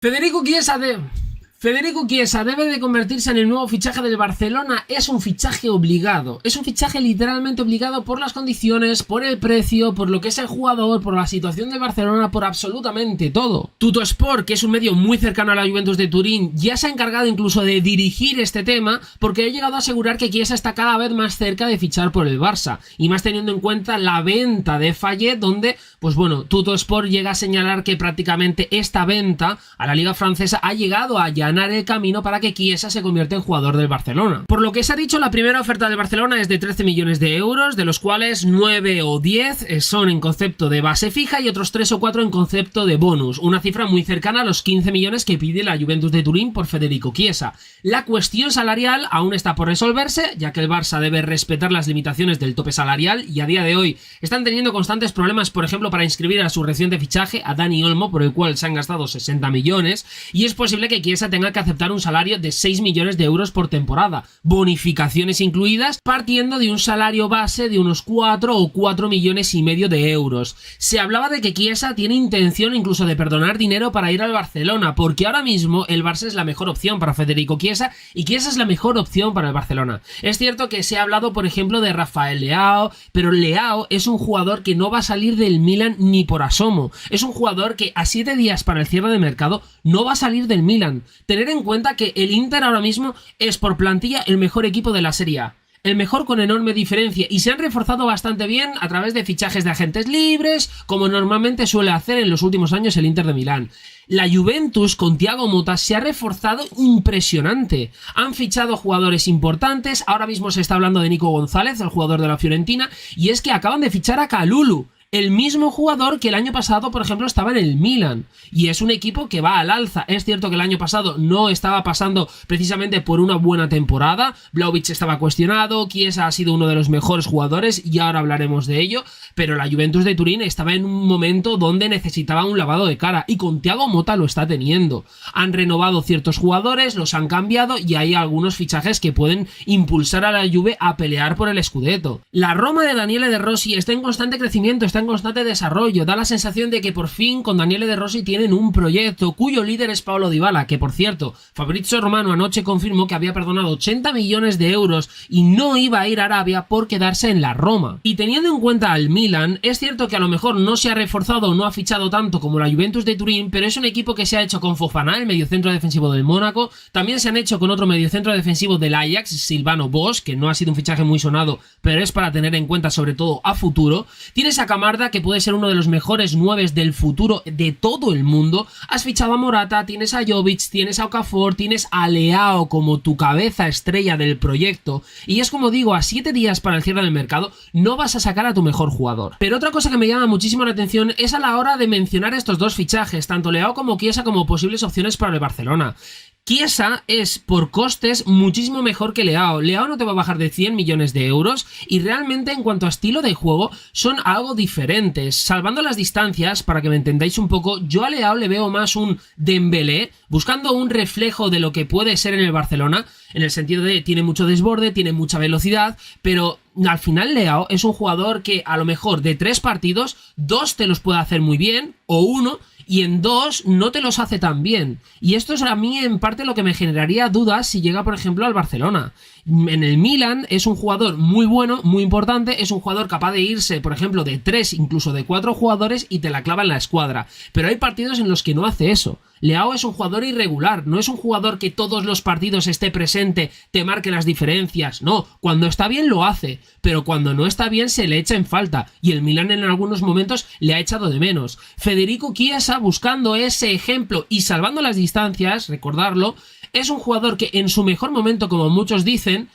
Federico Chiesa debe de convertirse en el nuevo fichaje del Barcelona. Es un fichaje obligado. Es un fichaje literalmente obligado por las condiciones, por el precio, por lo que es el jugador, por la situación de Barcelona, por absolutamente todo. Tuttosport, que es un medio muy cercano a la Juventus de Turín, ya se ha encargado incluso de dirigir este tema porque ha llegado a asegurar que Chiesa está cada vez más cerca de fichar por el Barça. Y más teniendo en cuenta la venta de Fayet, donde, pues bueno, Tuttosport llega a señalar que prácticamente esta venta a la Liga Francesa ha llegado a allanar el camino para que Chiesa se convierta en jugador del Barcelona. Por lo que se ha dicho, la primera oferta del Barcelona es de 13 millones de euros, de los cuales 9 o 10 son en concepto de base fija y otros 3 o 4 en concepto de bonus, una cifra muy cercana a los 15 millones que pide la Juventus de Turín por Federico Chiesa. La cuestión salarial aún está por resolverse, ya que el Barça debe respetar las limitaciones del tope salarial y a día de hoy están teniendo constantes problemas, por ejemplo, para inscribir a su reciente fichaje, a Dani Olmo, por el cual se han gastado 60 millones, y es posible que Chiesa tenga que aceptar un salario de 6 millones de euros por temporada, bonificaciones incluidas, partiendo de un salario base de unos 4 o 4 millones y medio de euros. Se hablaba de que Chiesa tiene intención incluso de perdonar dinero para ir al Barcelona, porque ahora mismo el Barça es la mejor opción para Federico Chiesa y Chiesa es la mejor opción para el Barcelona. Es cierto que se ha hablado, por ejemplo, de Rafael Leao, pero Leao es un jugador que no va a salir del Milan ni por asomo. Es un jugador que a 7 días para el cierre de mercado no va a salir del Milan. Tener en cuenta que el Inter ahora mismo es por plantilla el mejor equipo de la Serie A. El mejor con enorme diferencia, y se han reforzado bastante bien a través de fichajes de agentes libres, como normalmente suele hacer en los últimos años el Inter de Milán. La Juventus con Thiago Motta se ha reforzado impresionante. Han fichado jugadores importantes, ahora mismo se está hablando de Nico González, el jugador de la Fiorentina, y es que acaban de fichar a Kalulu, el mismo jugador que el año pasado, por ejemplo, estaba en el Milan. Y es un equipo que va al alza. Es cierto que el año pasado no estaba pasando precisamente por una buena temporada. Vlahovic estaba cuestionado, Chiesa ha sido uno de los mejores jugadores y ahora hablaremos de ello. Pero la Juventus de Turín estaba en un momento donde necesitaba un lavado de cara y con Thiago Motta lo está teniendo. Han renovado ciertos jugadores, los han cambiado y hay algunos fichajes que pueden impulsar a la Juve a pelear por el Scudetto. La Roma de Daniele De Rossi está en constante crecimiento, está en constante desarrollo. Da la sensación de que por fin con Daniele De Rossi tienen un proyecto cuyo líder es Paulo Dybala, que por cierto, Fabrizio Romano anoche confirmó que había perdonado 80 millones de euros y no iba a ir a Arabia por quedarse en la Roma. Y teniendo en cuenta al Milan, es cierto que a lo mejor no se ha reforzado o no ha fichado tanto como la Juventus de Turín, pero es un equipo que se ha hecho con Fofana, el mediocentro defensivo del Mónaco. También se han hecho con otro mediocentro defensivo del Ajax, Silvano Bosch, que no ha sido un fichaje muy sonado, pero es para tener en cuenta sobre todo a futuro. Tienes a Camarda, que puede ser uno de los mejores 9 del futuro de todo el mundo. Has fichado a Morata, tienes a Jovic, tienes a Okafor, tienes a Leao como tu cabeza estrella del proyecto. Y es como digo, a 7 días para el cierre del mercado no vas a sacar a tu mejor jugador. Pero otra cosa que me llama muchísimo la atención es a la hora de mencionar estos dos fichajes, tanto Leao como Chiesa, como posibles opciones para el Barcelona. Chiesa es por costes muchísimo mejor que Leao. Leao no te va a bajar de 100 millones de euros y realmente en cuanto a estilo de juego son algo diferentes. Salvando las distancias, para que me entendáis un poco, yo a Leao le veo más un Dembélé, buscando un reflejo de lo que puede ser en el Barcelona, en el sentido de tiene mucho desborde, tiene mucha velocidad, pero al final Leao es un jugador que a lo mejor de 3 partidos, 2 te los puede hacer muy bien, o 1, y en 2 no te los hace tan bien. Y esto es a mí en parte lo que me generaría dudas si llega, por ejemplo, al Barcelona. En el Milan es un jugador muy bueno, muy importante, es un jugador capaz de irse, por ejemplo, de 3, incluso de 4 jugadores y te la clava en la escuadra. Pero hay partidos en los que no hace eso. Leao es un jugador irregular, no es un jugador que todos los partidos esté presente, te marque las diferencias. No, cuando está bien lo hace, pero cuando no está bien se le echa en falta, y el Milan en algunos momentos le ha echado de menos. Federico Chiesa, buscando ese ejemplo y salvando las distancias, recordarlo, es un jugador que en su mejor momento, como muchos dicen,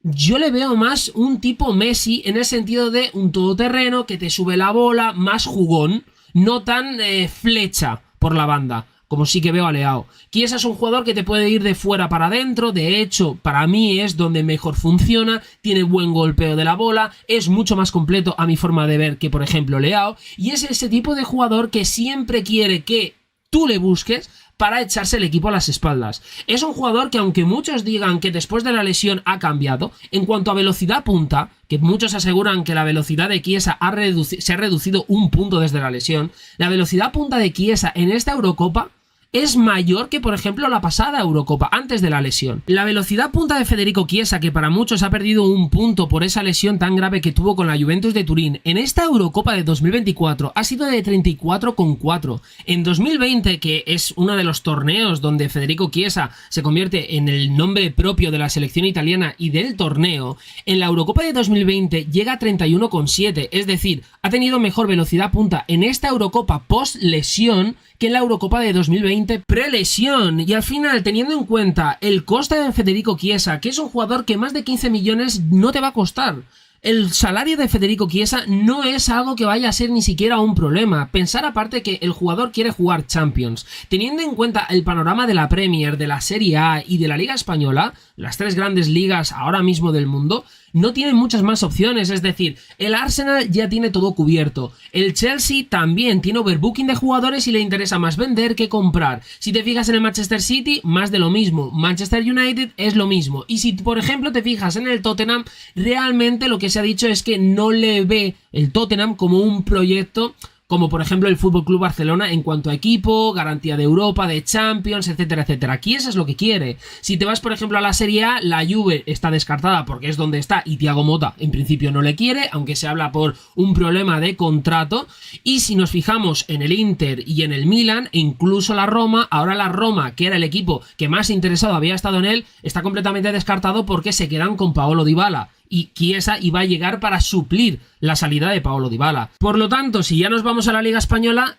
yo le veo más un tipo Messi en el sentido de un todoterreno que te sube la bola, más jugón, no tan flecha por la banda, como sí que veo a Leao. Chiesa es un jugador que te puede ir de fuera para adentro, de hecho, para mí es donde mejor funciona, tiene buen golpeo de la bola, es mucho más completo a mi forma de ver que, por ejemplo, Leao, y es ese tipo de jugador que siempre quiere que tú le busques para echarse el equipo a las espaldas. Es un jugador que, aunque muchos digan que después de la lesión ha cambiado, en cuanto a velocidad punta, que muchos aseguran que la velocidad de Chiesa se ha reducido un punto desde la lesión, la velocidad punta de Chiesa en esta Eurocopa es mayor que, por ejemplo, la pasada Eurocopa, antes de la lesión. La velocidad punta de Federico Chiesa, que para muchos ha perdido un punto por esa lesión tan grave que tuvo con la Juventus de Turín, en esta Eurocopa de 2024 ha sido de 34,4. En 2020, que es uno de los torneos donde Federico Chiesa se convierte en el nombre propio de la selección italiana y del torneo, en la Eurocopa de 2020 llega a 31,7, es decir, ha tenido mejor velocidad punta en esta Eurocopa post-lesión que en la Eurocopa de 2020 pre-lesión. Y al final, teniendo en cuenta el coste de Federico Chiesa, que es un jugador que más de 15 millones no te va a costar, el salario de Federico Chiesa no es algo que vaya a ser ni siquiera un problema. Pensar aparte que el jugador quiere jugar Champions. Teniendo en cuenta el panorama de la Premier, de la Serie A y de la Liga Española, las tres grandes ligas ahora mismo del mundo, no tienen muchas más opciones. Es decir, el Arsenal ya tiene todo cubierto. El Chelsea también tiene overbooking de jugadores y le interesa más vender que comprar. Si te fijas en el Manchester City, más de lo mismo. Manchester United es lo mismo. Y si, por ejemplo, te fijas en el Tottenham, realmente lo que se ha dicho es que no le ve el Tottenham como un proyecto como por ejemplo el FC Barcelona en cuanto a equipo, garantía de Europa, de Champions, etcétera, etcétera. Aquí eso es lo que quiere. Si te vas por ejemplo a la Serie A, la Juve está descartada porque es donde está y Thiago Motta en principio no le quiere, aunque se habla por un problema de contrato. Y si nos fijamos en el Inter y en el Milan, e incluso la Roma, ahora la Roma, que era el equipo que más interesado había estado en él, está completamente descartado porque se quedan con Paolo Dybala. Y Chiesa iba a llegar para suplir la salida de Paolo Dybala. Por lo tanto, si ya nos vamos a la Liga Española,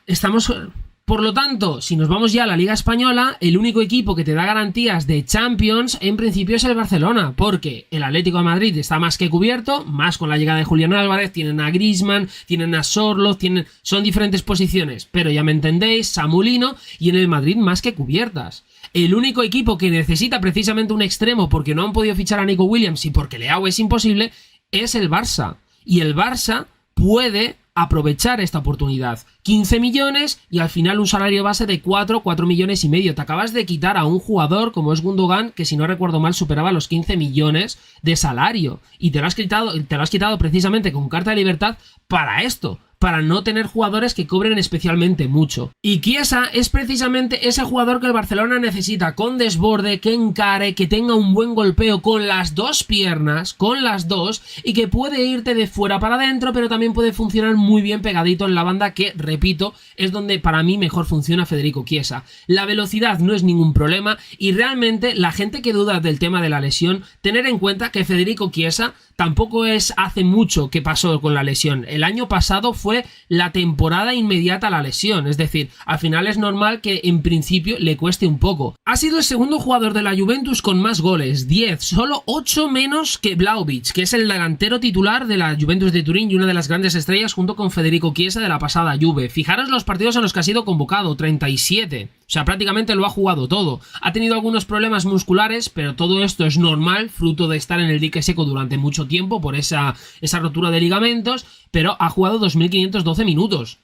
si nos vamos ya a la Liga Española, el único equipo que te da garantías de Champions en principio es el Barcelona, porque el Atlético de Madrid está más que cubierto, más con la llegada de Julián Álvarez, tienen a Griezmann, tienen a Sorloth, son diferentes posiciones, pero ya me entendéis, Samu Lino, y en el Madrid más que cubiertas. El único equipo que necesita precisamente un extremo porque no han podido fichar a Nico Williams y porque Leao es imposible, es el Barça. Y el Barça puede aprovechar esta oportunidad. 15 millones y al final un salario base de 4 millones y medio. Te acabas de quitar a un jugador como es Gundogan, que si no recuerdo mal superaba los 15 millones de salario. Y te lo has quitado precisamente con carta de libertad para esto, para no tener jugadores que cobren especialmente mucho. Y Chiesa es precisamente ese jugador que el Barcelona necesita, con desborde, que encare, que tenga un buen golpeo con las dos piernas, con las dos, y que puede irte de fuera para adentro, pero también puede funcionar muy bien pegadito en la banda, que, repito, es donde para mí mejor funciona Federico Chiesa. La velocidad no es ningún problema, y realmente la gente que duda del tema de la lesión, tener en cuenta que Federico Chiesa tampoco es hace mucho que pasó con la lesión. El año pasado fue la temporada inmediata a la lesión, es decir, al final es normal que en principio le cueste un poco. Ha sido el segundo jugador de la Juventus con más goles, 10, solo 8 menos que Vlahovic, que es el delantero titular de la Juventus de Turín y una de las grandes estrellas junto con Federico Chiesa de la pasada Juve. Fijaros los partidos en los que ha sido convocado, 37. O sea, prácticamente lo ha jugado todo. Ha tenido algunos problemas musculares, pero todo esto es normal, fruto de estar en el dique seco durante mucho tiempo por esa rotura de ligamentos, pero ha jugado 2.512 minutos.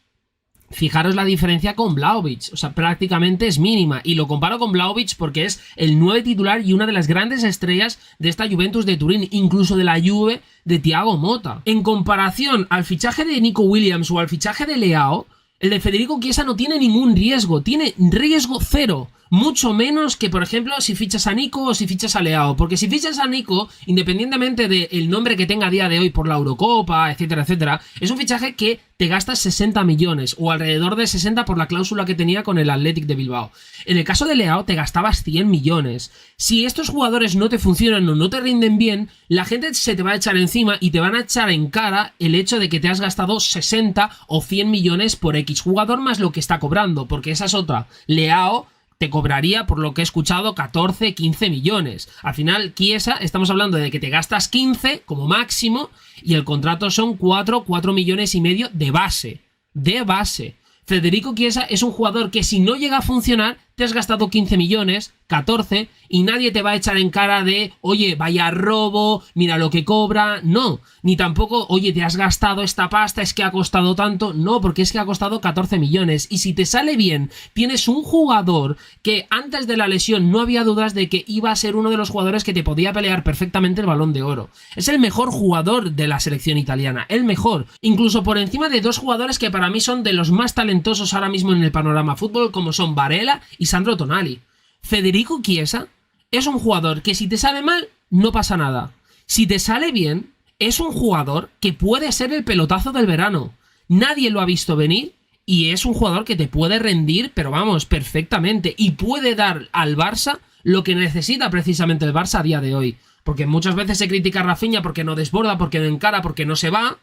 Fijaros la diferencia con Vlahovic, o sea, prácticamente es mínima. Y lo comparo con Vlahovic porque es el 9 titular y una de las grandes estrellas de esta Juventus de Turín, incluso de la Juve de Thiago Motta. En comparación al fichaje de Nico Williams o al fichaje de Leao, el de Federico Chiesa no tiene ningún riesgo, tiene riesgo cero. Mucho menos que, por ejemplo, si fichas a Nico o si fichas a Leao. Porque si fichas a Nico, independientemente del nombre que tenga a día de hoy por la Eurocopa, etcétera, etcétera, es un fichaje que te gastas 60 millones o alrededor de 60 por la cláusula que tenía con el Athletic de Bilbao. En el caso de Leao te gastabas 100 millones. Si estos jugadores no te funcionan o no te rinden bien, la gente se te va a echar encima y te van a echar en cara el hecho de que te has gastado 60 o 100 millones por X jugador más lo que está cobrando, porque esa es otra. Leao te cobraría, por lo que he escuchado, 14, 15 millones. Al final, Chiesa, estamos hablando de que te gastas 15 como máximo y el contrato son 4 millones y medio de base. De base. Federico Chiesa es un jugador que si no llega a funcionar, te has gastado 15 millones, 14, y nadie te va a echar en cara de, oye, vaya robo, mira lo que cobra. No, ni tampoco, oye, te has gastado esta pasta, es que ha costado tanto. No, porque es que ha costado 14 millones. Y si te sale bien, tienes un jugador que antes de la lesión no había dudas de que iba a ser uno de los jugadores que te podía pelear perfectamente el Balón de Oro. Es el mejor jugador de la selección italiana, el mejor. Incluso por encima de dos jugadores que para mí son de los más talentosos ahora mismo en el panorama fútbol, como son Varela y Lisandro Tonali. Federico Chiesa es un jugador que si te sale mal, no pasa nada. Si te sale bien, es un jugador que puede ser el pelotazo del verano. Nadie lo ha visto venir y es un jugador que te puede rendir, pero vamos, perfectamente. Y puede dar al Barça lo que necesita precisamente el Barça a día de hoy. Porque muchas veces se critica a Rafinha porque no desborda, porque no encara, porque no se va.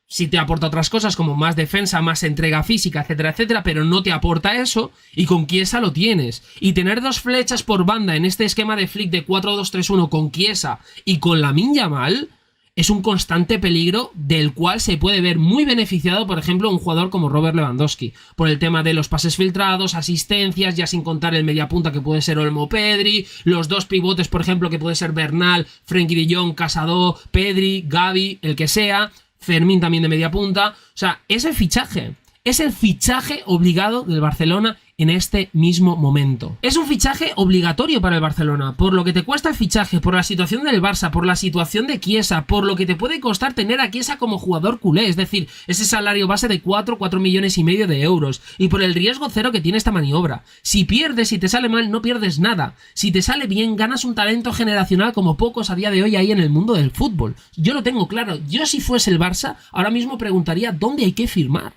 Sí te aporta otras cosas como más defensa, más entrega física, etcétera, etcétera, pero no te aporta eso, y con Chiesa lo tienes. Y tener dos flechas por banda en este esquema de Flick de 4-2-3-1 con Chiesa y con Lamine Yamal es un constante peligro del cual se puede ver muy beneficiado, por ejemplo, un jugador como Robert Lewandowski, por el tema de los pases filtrados, asistencias, ya sin contar el mediapunta que puede ser Olmo Pedri, los dos pivotes, por ejemplo, que puede ser Bernal, Frenkie de Jong, Casado, Pedri, Gavi, el que sea, Fermín también de media punta. O sea, es el fichaje obligado del Barcelona en este mismo momento. Es un fichaje obligatorio para el Barcelona, por lo que te cuesta el fichaje, por la situación del Barça, por la situación de Chiesa, por lo que te puede costar tener a Chiesa como jugador culé, es decir, ese salario base de 4 millones y medio de euros, y por el riesgo cero que tiene esta maniobra. Si pierdes, si te sale mal, no pierdes nada. Si te sale bien, ganas un talento generacional como pocos a día de hoy hay en el mundo del fútbol. Yo lo tengo claro. Yo si fuese el Barça, ahora mismo preguntaría dónde hay que firmar.